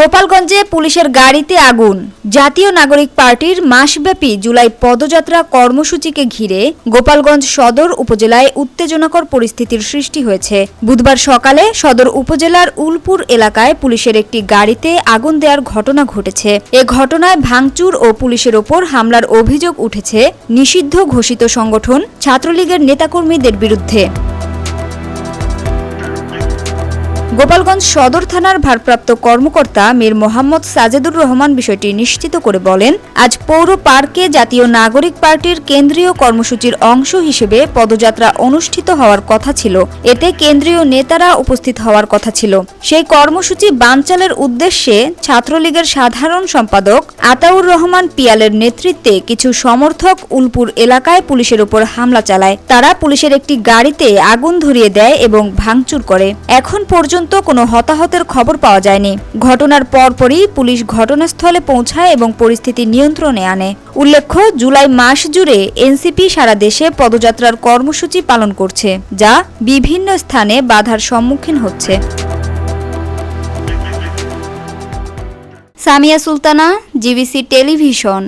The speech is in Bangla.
গোপালগঞ্জে পুলিশের গাড়িতে আগুন। জাতীয় নাগরিক পার্টির মাসব্যাপী জুলাই পদযাত্রা কর্মসূচিকে ঘিরে গোপালগঞ্জ সদর উপজেলায় উত্তেজনাকর পরিস্থিতির সৃষ্টি হয়েছে। বুধবার সকালে সদর উপজেলার উলপুর এলাকায় পুলিশের একটি গাড়িতে আগুন দেওয়ার ঘটনা ঘটেছে। এ ঘটনায় ভাঙচুর ও পুলিশের ওপর হামলার অভিযোগ উঠেছে নিষিদ্ধ ঘোষিত সংগঠন ছাত্রলীগের নেতাকর্মীদের বিরুদ্ধে। গোপালগঞ্জ সদর থানার ভারপ্রাপ্ত কর্মকর্তা মীর মোহাম্মদ সাজেদুর রহমান বিষয়টি নিশ্চিত করে বলেন, আজ পৌর পার্কে জাতীয় নাগরিক পার্টির কেন্দ্রীয় কর্মসূচির অংশ হিসেবে পদযাত্রা অনুষ্ঠিত হওয়ার কথা ছিল। এতে কেন্দ্রীয় নেতারা উপস্থিত হওয়ার কথা ছিল। সেই কর্মসূচি বানচালের উদ্দেশ্যে ছাত্রলীগের সাধারণ সম্পাদক আতাউর রহমান পিয়ালের নেতৃত্বে কিছু সমর্থক উলপুর এলাকায় পুলিশের উপর হামলা চালায়। তারা পুলিশের একটি গাড়িতে আগুন ধরিয়ে দেয় এবং ভাঙচুর করে। এখন পর্যন্ত কোনো হতাহতের খবর পাওয়া যায়নি। ঘটনার পরপরই পুলিশ ঘটনাস্থলে পৌঁছায় এবং পরিস্থিতি নিয়ন্ত্রণে আনে। উল্লেখ্য, জুলাই মাস জুড়ে এনসিপি সারা দেশে পদযাত্রার কর্মসূচি পালন করছে, যা বিভিন্ন স্থানে বাধার সম্মুখীন হচ্ছে। Samia Sultana, GBC television.